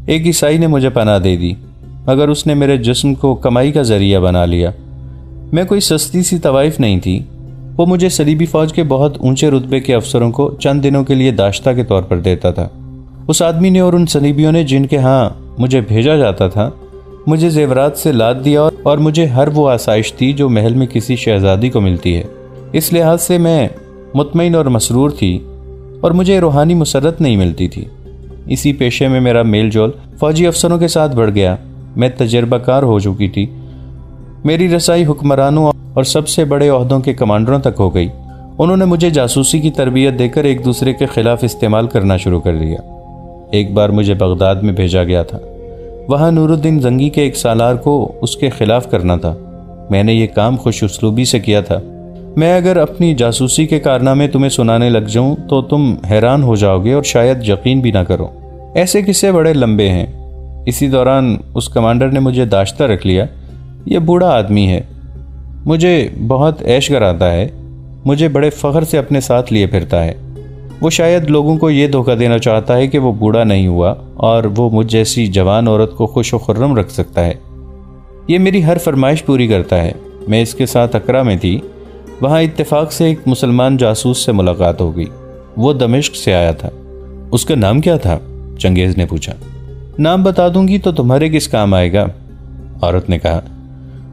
ایک عیسائی نے مجھے پناہ دے دی، مگر اس نے میرے جسم کو کمائی کا ذریعہ بنا لیا۔ میں کوئی سستی سی طوائف نہیں تھی۔ وہ مجھے صلیبی فوج کے بہت اونچے رتبے کے افسروں کو چند دنوں کے لیے داشتہ کے طور پر دیتا تھا۔ اس آدمی نے اور ان صلیبیوں نے جن کے ہاں مجھے بھیجا جاتا تھا مجھے زیورات سے لاد دیا اور مجھے ہر وہ آسائش دی جو محل میں کسی شہزادی کو ملتی ہے۔ اس لحاظ سے میں مطمئن اور مسرور تھی اور مجھے روحانی مسرت نہیں ملتی تھی۔ اسی پیشے میں میرا میل جول فوجی افسروں کے ساتھ بڑھ گیا۔ میں تجربہ کار ہو چکی تھی۔ میری رسائی حکمرانوں اور سب سے بڑے عہدوں کے کمانڈروں تک ہو گئی۔ انہوں نے مجھے جاسوسی کی تربیت دے کر ایک دوسرے کے خلاف استعمال کرنا شروع کر دیا۔ ایک بار مجھے بغداد میں بھیجا گیا تھا۔ وہاں نور الدین زنگی کے ایک سالار کو اس کے خلاف کرنا تھا۔ میں نے یہ کام خوش اسلوبی سے کیا تھا۔ میں اگر اپنی جاسوسی کے کارنامے تمہیں سنانے لگ جاؤں تو تم حیران ہو جاؤ گے اور شاید یقین بھی نہ کرو۔ ایسے قصے بڑے لمبے ہیں۔ اسی دوران اس کمانڈر نے مجھے داشتہ رکھ لیا۔ یہ بوڑھا آدمی ہے، مجھے بہت عیش کراتا ہے، مجھے بڑے فخر سے اپنے ساتھ لیے پھرتا ہے۔ وہ شاید لوگوں کو یہ دھوکہ دینا چاہتا ہے کہ وہ بوڑھا نہیں ہوا اور وہ مجھ جیسی جوان عورت کو خوش و خرم رکھ سکتا ہے۔ یہ میری ہر فرمائش پوری کرتا ہے۔ میں اس کے ساتھ اکرا میں تھی۔ وہاں اتفاق سے ایک مسلمان جاسوس سے ملاقات ہو گئی۔ وہ دمشق سے آیا تھا۔ اس کا نام کیا تھا؟ چنگیز نے پوچھا۔ نام بتا دوں گی تو تمہارے کس کام آئے گا؟ عورت نے کہا۔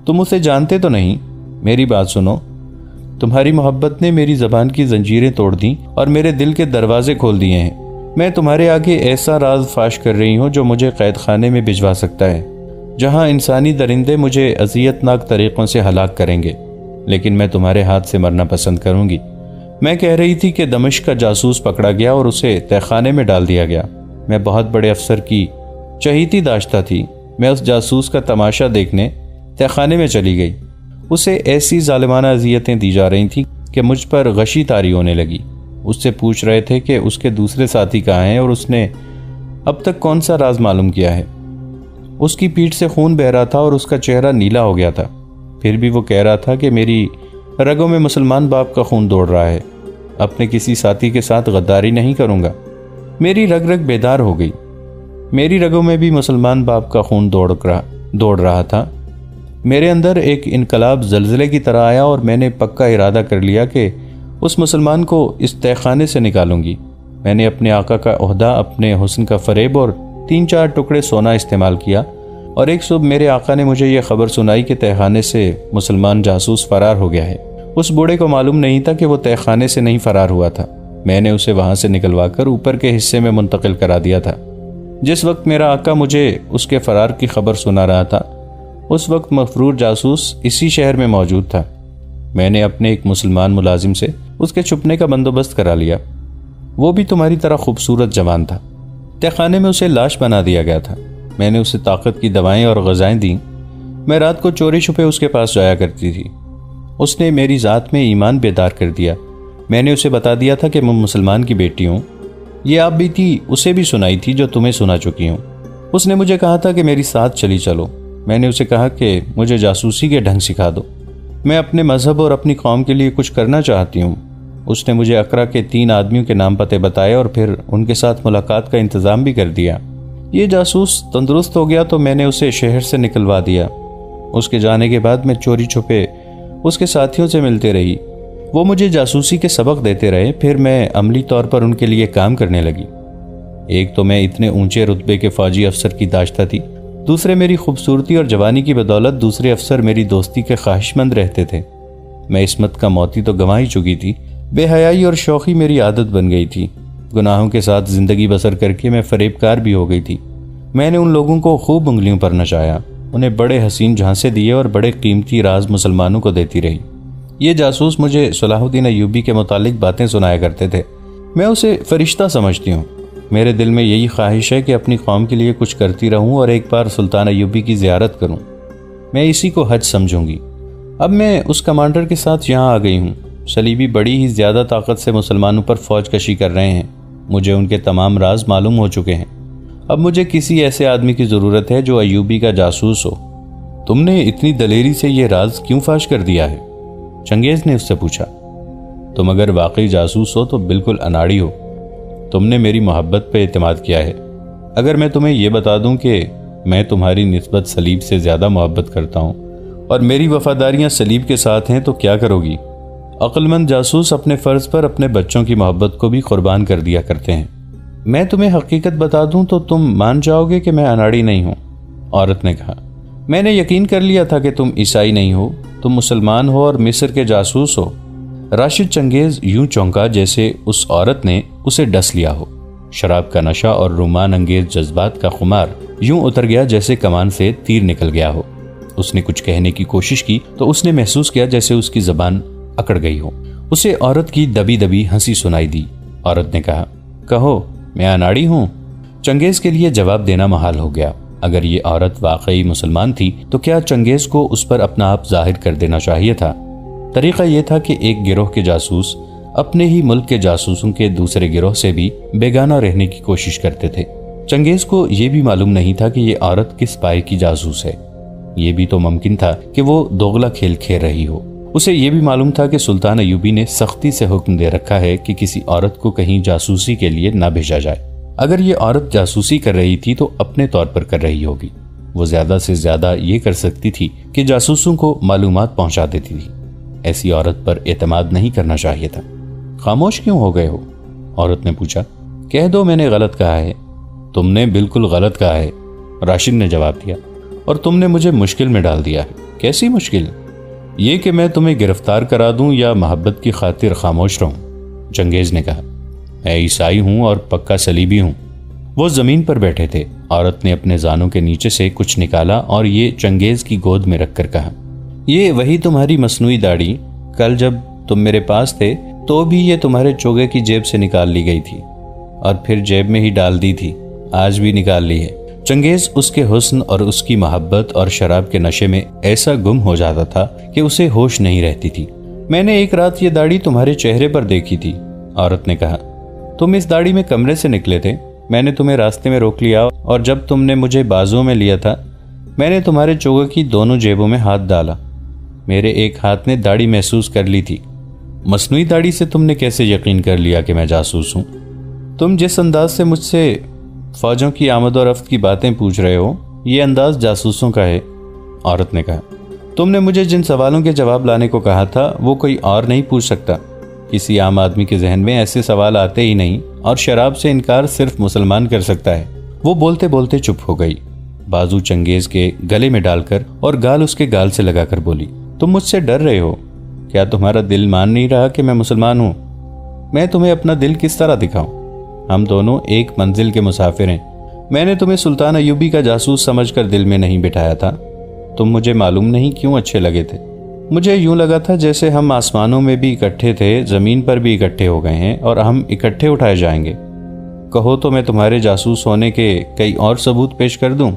تم اسے جانتے تو نہیں؟ میری بات سنو، تمہاری محبت نے میری زبان کی زنجیریں توڑ دیں اور میرے دل کے دروازے کھول دیے ہیں۔ میں تمہارے آگے ایسا راز فاش کر رہی ہوں جو مجھے قید خانے میں بھجوا سکتا ہے، جہاں انسانی درندے مجھے اذیت ناک طریقوں سے ہلاک کریں گے، لیکن میں تمہارے ہاتھ سے مرنا پسند کروں گی۔ میں کہہ رہی تھی کہ دمشق کا جاسوس پکڑا گیا اور اسے تہہ خانے میں ڈال دیا گیا۔ میں بہت بڑے افسر کی چہیتی داشتہ تھی۔ میں اس جاسوس کا تماشا دیکھنے تہہ خانے میں چلی گئی۔ اسے ایسی ظالمانہ اذیتیں دی جا رہی تھیں کہ مجھ پر غشی طاری ہونے لگی۔ اس سے پوچھ رہے تھے کہ اس کے دوسرے ساتھی کہاں ہیں اور اس نے اب تک کون سا راز معلوم کیا ہے۔ اس کی پیٹھ سے خون بہہ رہا تھا اور اس کا چہرہ نیلا ہو گیا تھا۔ پھر بھی وہ کہہ رہا تھا کہ میری رگوں میں مسلمان باپ کا خون دوڑ رہا ہے، اپنے کسی ساتھی کے ساتھ غداری نہیں کروں گا۔ میری رگ رگ بیدار ہو گئی۔ میری رگوں میں بھی مسلمان باپ کا خون دوڑ رہا تھا۔ میرے اندر ایک انقلاب زلزلے کی طرح آیا اور میں نے پکا ارادہ کر لیا کہ اس مسلمان کو اس تہہ خانے سے نکالوں گی۔ میں نے اپنے آقا کا عہدہ، اپنے حسن کا فریب اور 3-4 ٹکڑے سونا استعمال کیا، اور ایک صبح میرے آقا نے مجھے یہ خبر سنائی کہ تہہ خانے سے مسلمان جاسوس فرار ہو گیا ہے۔ اس بوڑھے کو معلوم نہیں تھا کہ وہ تہہ خانے سے نہیں فرار ہوا تھا۔ میں نے اسے وہاں سے نکلوا کر اوپر کے حصے میں منتقل کرا دیا تھا۔ جس وقت میرا آقا مجھے اس کے فرار کی خبر سنا رہا تھا، اس وقت مفرور جاسوس اسی شہر میں موجود تھا۔ میں نے اپنے ایک مسلمان ملازم سے اس کے چھپنے کا بندوبست کرا لیا۔ وہ بھی تمہاری طرح خوبصورت جوان تھا۔ تہہ خانے میں اسے لاش بنا دیا گیا تھا۔ میں نے اسے طاقت کی دوائیں اور غذائیں دیں۔ میں رات کو چوری چھپے اس کے پاس جایا کرتی تھی۔ اس نے میری ذات میں ایمان بیدار کر دیا۔ میں نے اسے بتا دیا تھا کہ میں مسلمان کی بیٹی ہوں۔ یہ آپ بھی تھی اسے بھی سنائی تھی جو تمہیں سنا چکی ہوں۔ اس نے مجھے کہا تھا کہ میری ساتھ چلی چلو۔ میں نے اسے کہا کہ مجھے جاسوسی کے ڈھنگ سکھا دو، میں اپنے مذہب اور اپنی قوم کے لیے کچھ کرنا چاہتی ہوں۔ اس نے مجھے اقرا کے 3 آدمیوں کے نام پتے بتائے اور پھر ان کے ساتھ ملاقات کا انتظام بھی کر دیا۔ یہ جاسوس تندرست ہو گیا تو میں نے اسے شہر سے نکلوا دیا۔ اس کے جانے کے بعد میں چوری چھپے اس کے ساتھیوں سے ملتے رہی۔ وہ مجھے جاسوسی کے سبق دیتے رہے، پھر میں عملی طور پر ان کے لیے کام کرنے لگی۔ ایک تو میں اتنے اونچے رتبے کے فوجی افسر کی داشتہ تھی، دوسرے میری خوبصورتی اور جوانی کی بدولت دوسرے افسر میری دوستی کے خواہش مند رہتے تھے۔ میں عصمت کا موتی تو گنوا ہی چکی تھی، بے حیائی اور شوخی میری عادت بن گئی تھی۔ گناہوں کے ساتھ زندگی بسر کر کے میں فریب کار بھی ہو گئی تھی۔ میں نے ان لوگوں کو خوب انگلیوں پر نچایا، انہیں بڑے حسین جھانسے دیے اور بڑے قیمتی راز مسلمانوں کو دیتی رہی۔ یہ جاسوس مجھے صلاح الدین ایوبی کے متعلق باتیں سنایا کرتے تھے۔ میں اسے فرشتہ سمجھتی ہوں۔ میرے دل میں یہی خواہش ہے کہ اپنی قوم کے لیے کچھ کرتی رہوں اور ایک بار سلطان ایوبی کی زیارت کروں۔ میں اسی کو حج سمجھوں گی۔ اب میں اس کمانڈر کے ساتھ یہاں آ گئی ہوں۔ صلیبی بڑی ہی زیادہ طاقت سے مسلمانوں پر فوج کشی کر رہے ہیں۔ مجھے ان کے تمام راز معلوم ہو چکے ہیں۔ اب مجھے کسی ایسے آدمی کی ضرورت ہے جو ایوبی کا جاسوس ہو۔ تم نے اتنی دلیری سے یہ راز کیوں فاش کر دیا ہے؟ چنگیز نے اس سے پوچھا۔ تم اگر واقعی جاسوس ہو تو بالکل اناڑی ہو۔ تم نے میری محبت پہ اعتماد کیا ہے، اگر میں تمہیں یہ بتا دوں کہ میں تمہاری نسبت سلیب سے زیادہ محبت کرتا ہوں اور میری وفاداریاں سلیب کے ساتھ ہیں تو کیا کرو گی؟ عقل مند جاسوس اپنے فرض پر اپنے بچوں کی محبت کو بھی قربان کر دیا کرتے ہیں۔ میں تمہیں حقیقت بتا دوں تو تم مان جاؤ گے کہ میں اناڑی نہیں ہوں۔ عورت نے کہا، میں نے یقین کر لیا تھا کہ تم عیسائی نہیں ہو، تم مسلمان ہو اور مصر کے جاسوس ہو۔ راشد چنگیز یوں چونکا جیسے اس عورت نے اسے ڈس لیا ہو۔ شراب کا نشہ اور رومان انگیز جذبات کا خمار یوں اتر گیا جیسے کمان سے تیر نکل گیا ہو۔ اس نے کچھ کہنے کی کوشش کی تو اس نے محسوس کیا جیسے اس کی زبان اکڑ گئی ہو۔ اسے عورت کی دبی دبی ہنسی سنائی دی۔ عورت نے کہا، کہو، میں اناڑی ہوں؟ چنگیز کے لیے جواب دینا محال ہو گیا۔ اگر یہ عورت واقعی مسلمان تھی تو کیا چنگیز کو اس پر اپنا آپ ظاہر کر دینا چاہیے تھا؟ طریقہ یہ تھا کہ ایک گروہ کے جاسوس اپنے ہی ملک کے جاسوسوں کے دوسرے گروہ سے بھی بیگانہ رہنے کی کوشش کرتے تھے۔ چنگیز کو یہ بھی معلوم نہیں تھا کہ یہ عورت کس پائے کی جاسوس ہے۔ یہ بھی تو ممکن تھا کہ وہ دوغلا کھیل کھیل رہی ہو۔ اسے یہ بھی معلوم تھا کہ سلطان ایوبی نے سختی سے حکم دے رکھا ہے کہ کسی عورت کو کہیں جاسوسی کے لیے نہ بھیجا جائے۔ اگر یہ عورت جاسوسی کر رہی تھی تو اپنے طور پر کر رہی ہوگی۔ وہ زیادہ سے زیادہ یہ کر سکتی تھی کہ جاسوسوں کو معلومات پہنچا دیتی تھی۔ ایسی عورت پر اعتماد نہیں کرنا چاہیے تھا۔ خاموش کیوں ہو گئے ہو؟ عورت نے پوچھا۔ کہہ دو میں نے غلط کہا ہے۔ تم نے بالکل غلط کہا ہے، راشد نے جواب دیا، اور تم نے مجھے مشکل میں ڈال دیا ہے۔ کیسی مشکل؟ یہ کہ میں تمہیں گرفتار کرا دوں یا محبت کی خاطر خاموش رہوں؟ چنگیز نے کہا، میں عیسائی ہوں اور پکا صلیبی ہوں۔ وہ زمین پر بیٹھے تھے۔ عورت نے اپنے زانوں کے نیچے سے کچھ نکالا اور یہ چنگیز کی گود میں رکھ کر کہا، یہ وہی تمہاری مصنوعی داڑھی، کل جب تم میرے پاس تھے تو بھی یہ تمہارے چوگے کی جیب سے نکال لی گئی تھی اور پھر جیب میں ہی ڈال دی تھی، آج بھی نکال لی ہے۔ چنگیز اس کے حسن اور اس کی محبت اور شراب کے نشے میں ایسا گم ہو جاتا تھا کہ اسے ہوش نہیں رہتی تھی۔ میں نے ایک رات یہ داڑھی تمہارے چہرے پر دیکھی تھی، عورت نے کہا۔ تم اس داڑھی میں کمرے سے نکلے تھے، میں نے تمہیں راستے میں روک لیا اور جب تم نے مجھے بازوں میں لیا تھا میں نے تمہارے چوگے کی دونوں جیبوں میں ہاتھ ڈالا۔ میرے ایک ہاتھ نے داڑھی محسوس کر لی تھی۔ مصنوعی داڑھی سے تم نے کیسے یقین کر لیا کہ میں جاسوس ہوں؟ تم جس انداز سے مجھ سے فوجوں کی آمد و رفت کی باتیں پوچھ رہے ہو، یہ انداز جاسوسوں کا ہے، عورت نے کہا۔ تم نے مجھے جن سوالوں کے جواب لانے کو کہا تھا وہ کوئی اور نہیں پوچھ سکتا۔ کسی عام آدمی کے ذہن میں ایسے سوال آتے ہی نہیں، اور شراب سے انکار صرف مسلمان کر سکتا ہے۔ وہ بولتے بولتے چپ ہو گئی، بازو چنگیز کے گلے میں ڈال کر اور گال اس کے گال سے لگا کر بولی، تم مجھ سے ڈر رہے ہو؟ کیا تمہارا دل مان نہیں رہا کہ میں مسلمان ہوں؟ میں تمہیں اپنا دل کس طرح دکھاؤں؟ ہم دونوں ایک منزل کے مسافر ہیں۔ میں نے تمہیں سلطان ایوبی کا جاسوس سمجھ کر دل میں نہیں بٹھایا تھا۔ تم مجھے معلوم نہیں کیوں اچھے لگے تھے۔ مجھے یوں لگا تھا جیسے ہم آسمانوں میں بھی اکٹھے تھے، زمین پر بھی اکٹھے ہو گئے ہیں اور ہم اکٹھے اٹھائے جائیں گے۔ کہو تو میں تمہارے جاسوس ہونے کے کئی اور ثبوت پیش کر دوں۔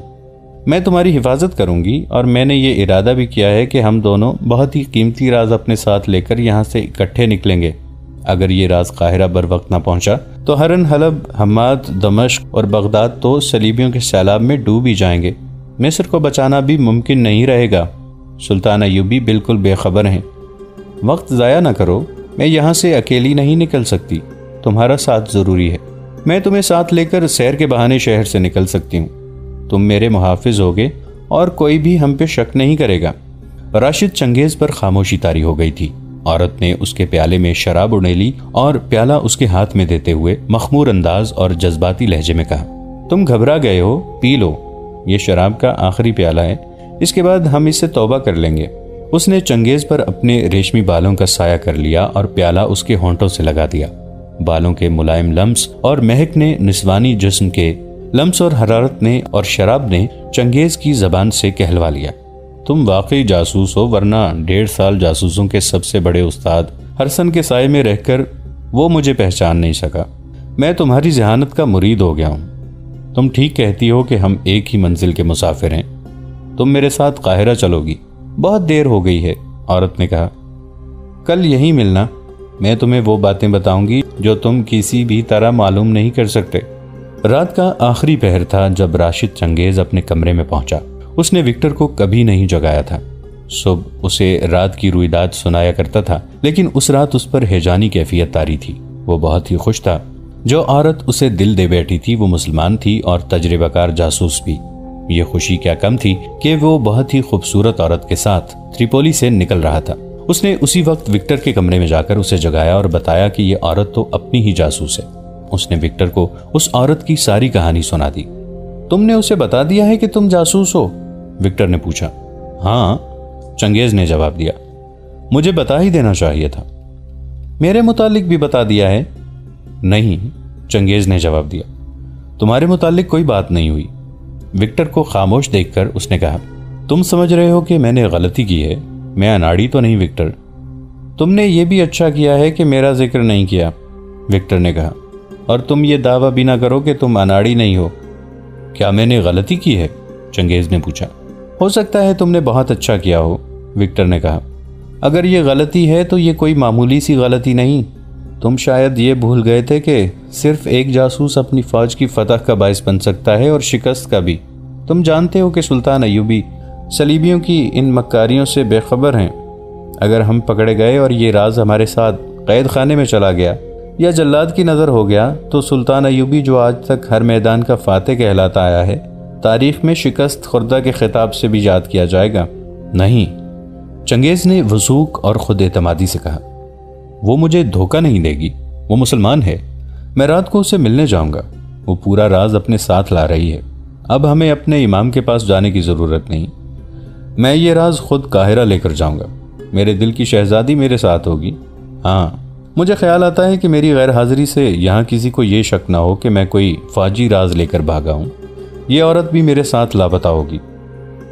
میں تمہاری حفاظت کروں گی، اور میں نے یہ ارادہ بھی کیا ہے کہ ہم دونوں بہت ہی قیمتی راز اپنے ساتھ لے کر یہاں سے اکٹھے نکلیں گے۔ اگر یہ راز قاہرہ بر وقت نہ پہنچا تو ہرن، حلب، حماد، دمشق اور بغداد تو صلیبیوں کے سیلاب میں ڈوب ہی جائیں گے۔ مصر کو بچانا بھی ممکن نہیں رہے گا۔ سلطان ایوبی بالکل بے خبر ہیں۔ وقت ضائع نہ کرو، میں یہاں سے اکیلی نہیں نکل سکتی، تمہارا ساتھ ضروری ہے۔ میں تمہیں ساتھ لے کر سیر کے بہانے شہر سے نکل سکتی ہوں۔ تم میرے محافظ ہوگے اور کوئی بھی ہم پہ شک نہیں کرے گا۔ راشد چنگیز پر خاموشی طاری ہو گئی تھی۔ عورت نے اس کے پیالے میں شراب اڑیلی اور پیالہ اس کے ہاتھ میں دیتے ہوئے مخمور انداز اور جذباتی لہجے میں کہا، تم گھبرا گئے ہو، پی لو، یہ شراب کا آخری پیالہ ہے، اس کے بعد ہم اس سے توبہ کر لیں گے۔ اس نے چنگیز پر اپنے ریشمی بالوں کا سایہ کر لیا اور پیالہ اس کے ہونٹوں سے لگا دیا۔ بالوں کے ملائم لمس اور مہک نے نسوانی جسم کے لمس اور حرارت نے اور شراب نے چنگیز کی زبان سے کہلوا لیا، تم واقعی جاسوس ہو، ورنہ 1.5 سال جاسوسوں کے سب سے بڑے استاد ہرسن کے سائے میں رہ کر وہ مجھے پہچان نہیں سکا۔ میں تمہاری ذہانت کا مرید ہو گیا ہوں۔ تم ٹھیک کہتی ہو کہ ہم ایک ہی منزل کے مسافر ہیں۔ تم میرے ساتھ قاہرہ چلو گی؟ بہت دیر ہو گئی ہے، عورت نے کہا۔ کل یہیں ملنا، میں تمہیں وہ باتیں بتاؤں گی جو تم کسی بھی طرح معلوم نہیں کر سکتے۔ رات کا آخری پہر تھا جب راشد چنگیز اپنے کمرے میں پہنچا۔ اس نے وکٹر کو کبھی نہیں جگایا تھا۔ صبح اسے رات کی رویداد سنایا کرتا تھا، لیکن اس رات اس پر ہیجانی کیفیت طاری تھی۔ وہ بہت ہی خوش تھا۔ جو عورت اسے دل دے بیٹھی تھی وہ مسلمان تھی اور تجربہ کار جاسوس بھی۔ یہ خوشی کیا کم تھی کہ وہ بہت ہی خوبصورت عورت کے ساتھ تریپولی سے نکل رہا تھا۔ اس نے اسی وقت وکٹر کے کمرے میں جا کر اسے جگایا اور بتایا کہ یہ عورت تو اپنی ہی جاسوس ہے۔ اس نے وکٹر کو اس عورت کی ساری کہانی سنا دی۔ تم نے اسے بتا دیا ہے کہ تم جاسوس ہو؟ وکٹر نے پوچھا۔ ہاں، چنگیز نے جواب دیا، مجھے بتا ہی دینا چاہیے تھا۔ میرے متعلق بھی بتا دیا ہے؟ نہیں، چنگیز نے جواب دیا، تمہارے متعلق کوئی بات نہیں ہوئی۔ وکٹر کو خاموش دیکھ کر اس نے کہا، تم سمجھ رہے ہو کہ میں نے غلطی کی ہے؟ میں اناڑی تو نہیں وکٹر۔ تم نے یہ بھی اچھا کیا ہے کہ میرا ذکر نہیں کیا، وکٹر نے کہا، اور تم یہ دعویٰ بھی نہ کرو کہ تم اناڑی نہیں ہو۔ کیا میں نے غلطی کی ہے؟ چنگیز نے پوچھا۔ ہو سکتا ہے تم نے بہت اچھا کیا ہو، وکٹر نے کہا۔ اگر یہ غلطی ہے تو یہ کوئی معمولی سی غلطی نہیں۔ تم شاید یہ بھول گئے تھے کہ صرف ایک جاسوس اپنی فوج کی فتح کا باعث بن سکتا ہے اور شکست کا بھی۔ تم جانتے ہو کہ سلطان ایوبی صلیبیوں کی ان مکاریوں سے بے خبر ہیں۔ اگر ہم پکڑے گئے اور یہ راز ہمارے ساتھ قید خانے میں چلا گیا یا جلاد کی نظر ہو گیا تو سلطان ایوبی جو آج تک ہر میدان کا فاتح کہلاتا آیا ہے، تاریخ میں شکست خوردہ کے خطاب سے بھی یاد کیا جائے گا۔ نہیں، چنگیز نے وثوق اور خود اعتمادی سے کہا، وہ مجھے دھوکہ نہیں دے گی، وہ مسلمان ہے۔ میں رات کو اسے ملنے جاؤں گا، وہ پورا راز اپنے ساتھ لا رہی ہے۔ اب ہمیں اپنے امام کے پاس جانے کی ضرورت نہیں، میں یہ راز خود قاہرہ لے کر جاؤں گا۔ میرے دل کی شہزادی میرے ساتھ ہوگی۔ ہاں، مجھے خیال آتا ہے کہ میری غیر حاضری سے یہاں کسی کو یہ شک نہ ہو کہ میں کوئی فوجی راز لے کر بھاگا ہوں۔ یہ عورت بھی میرے ساتھ لاپتہ ہوگی۔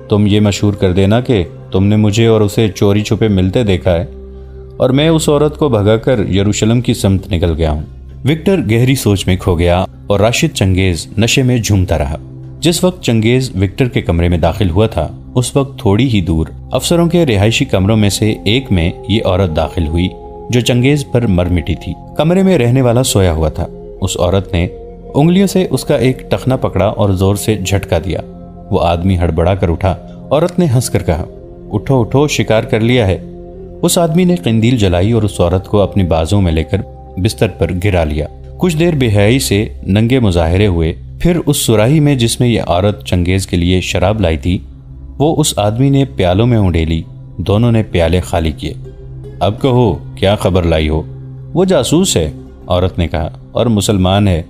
تم یہ مشہور کر دینا کہ تم نے مجھے اور اسے چوری چھپے ملتے دیکھا ہے اور میں اس عورت کو بھگا کر یروشلم کی سمت نکل گیا ہوں۔ وکٹر گہری سوچ میں کھو گیا اور راشد چنگیز نشے میں جھومتا رہا۔ جس وقت چنگیز وکٹر کے کمرے میں داخل ہوا تھا اس وقت تھوڑی ہی دور افسروں کے رہائشی کمروں میں سے ایک میں یہ عورت داخل ہوئی جو چنگیز پر مر مٹی تھی۔ کمرے میں رہنے والا سویا ہوا تھا۔ اس عورت نے انگلیوں سے اس کا ایک ٹخنا پکڑا اور زور سے جھٹکا دیا۔ وہ آدمی ہڑبڑا کر اٹھا۔ عورت نے ہنس کر کہا، اٹھو اٹھو، شکار کر لیا ہے۔ اس آدمی نے قندیل جلائی اور اس عورت کو اپنی بازوں میں لے کر بستر پر گرا لیا۔ کچھ دیر بے حیائی سے ننگے مظاہرے ہوئے، پھر اس سراہی میں جس میں یہ عورت چنگیز کے لیے شراب لائی تھی وہ اس آدمی نے پیالوں میں اونڈیلی۔ دونوں نے پیالے خالی کیے۔ اب کہو کیا خبر لائی ہو؟ وہ جاسوس ہے، عورت نے کہا، اور مسلمان ہے۔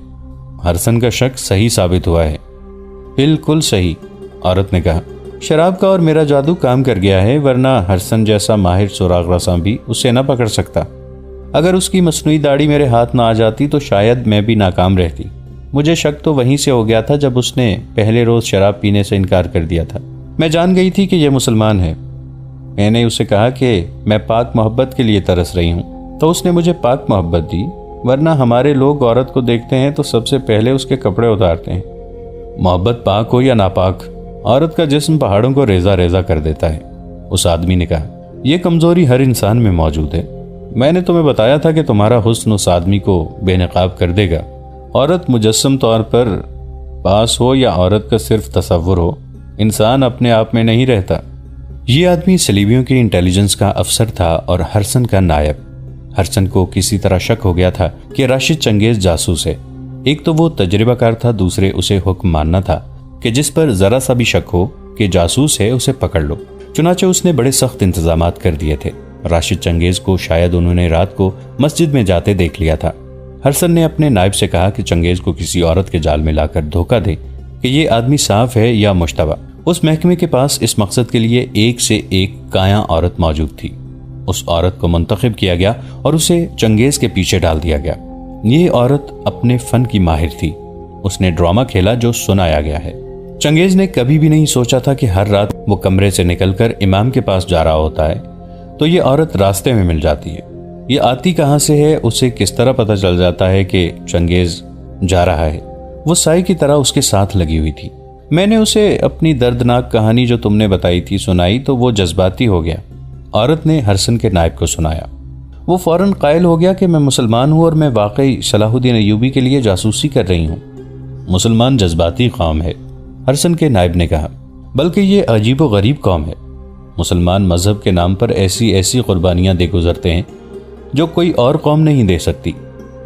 ہرسن کا شک صحیح ثابت ہوا ہے۔ بالکل صحیح، عورت نے کہا۔ شراب کا اور میرا جادو کام کر گیا ہے، ورنہ ہرسن جیسا ماہر سراغ رساں بھی اسے نہ پکڑ سکتا۔ اگر اس کی مصنوعی داڑھی میرے ہاتھ نہ آ جاتی تو شاید میں بھی ناکام رہتی۔ مجھے شک تو وہیں سے ہو گیا تھا جب اس نے پہلے روز شراب پینے سے انکار کر دیا تھا۔ میں جان گئی تھی کہ یہ مسلمان ہے۔ میں نے اسے کہا کہ میں پاک محبت کے لیے ترس رہی ہوں تو اس نے مجھے پاک محبت دی، ورنہ ہمارے لوگ عورت کو دیکھتے ہیں تو سب سے پہلے اس کے کپڑے اتارتے ہیں۔ محبت پاک ہو یا ناپاک، عورت کا جسم پہاڑوں کو ریزہ ریزہ کر دیتا ہے، اس آدمی نے کہا۔ یہ کمزوری ہر انسان میں موجود ہے۔ میں نے تمہیں بتایا تھا کہ تمہارا حسن اس آدمی کو بے نقاب کر دے گا۔ عورت مجسم طور پر پاس ہو یا عورت کا صرف تصور ہو، انسان اپنے آپ میں نہیں رہتا۔ یہ آدمی صلیبیوں کی انٹیلیجنس کا افسر تھا اور ہرسن کا نائب۔ ہرسن کو کسی طرح شک ہو گیا تھا کہ راشد چنگیز جاسوس ہے۔ ایک تو وہ تجربہ کار تھا، دوسرے اسے حکم ماننا تھا کہ جس پر ذرا سا بھی شک ہو کہ جاسوس ہے اسے پکڑ لو۔ چنانچہ اس نے بڑے سخت انتظامات کر دیے تھے۔ راشد چنگیز کو شاید انہوں نے رات کو مسجد میں جاتے دیکھ لیا تھا۔ ہرسن نے اپنے نائب سے کہا کہ چنگیز کو کسی عورت کے جال میں لا کر دھوکہ دے کہ یہ آدمی صاف ہے یا مشتبہ۔ اس محکمے کے پاس اس مقصد کے لیے ایک سے ایک کایاں عورت موجود تھی۔ اس عورت کو منتخب کیا گیا اور اسے چنگیز کے پیچھے ڈال دیا گیا۔ یہ عورت اپنے فن کی ماہر تھی۔ اس نے ڈرامہ کھیلا جو سنایا گیا ہے۔ چنگیز نے کبھی بھی نہیں سوچا تھا کہ ہر رات وہ کمرے سے نکل کر امام کے پاس جا رہا ہوتا ہے تو یہ عورت راستے میں مل جاتی ہے۔ یہ آتی کہاں سے ہے، اسے کس طرح پتہ چل جاتا ہے کہ چنگیز جا رہا ہے۔ وہ سائے کی طرح اس کے ساتھ لگی ہوئی تھی۔ میں نے اسے اپنی دردناک کہانی جو تم نے بتائی تھی سنائی تو وہ جذباتی ہو گیا۔ عورت نے ہرسن کے نائب کو سنایا۔ وہ فوراً قائل ہو گیا کہ میں مسلمان ہوں اور میں واقعی صلاح الدین ایوبی کے لیے جاسوسی کر رہی ہوں۔ مسلمان جذباتی قوم ہے، ہرسن کے نائب نے کہا، بلکہ یہ عجیب و غریب قوم ہے۔ مسلمان مذہب کے نام پر ایسی قربانیاں دے گزرتے ہیں جو کوئی اور قوم نہیں دے سکتی۔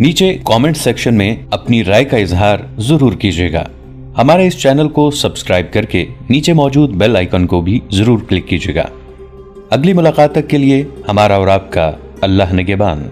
نیچے کامنٹ سیکشن میں اپنی رائے کا اظہار ضرور کیجیے گا۔ ہمارے اس چینل کو سبسکرائب کر کے نیچے موجود بیل آئیکن کو بھی ضرور کلک کیجیے گا۔ اگلی ملاقات تک کے لیے ہمارا اور آپ کا اللہ نگہبان۔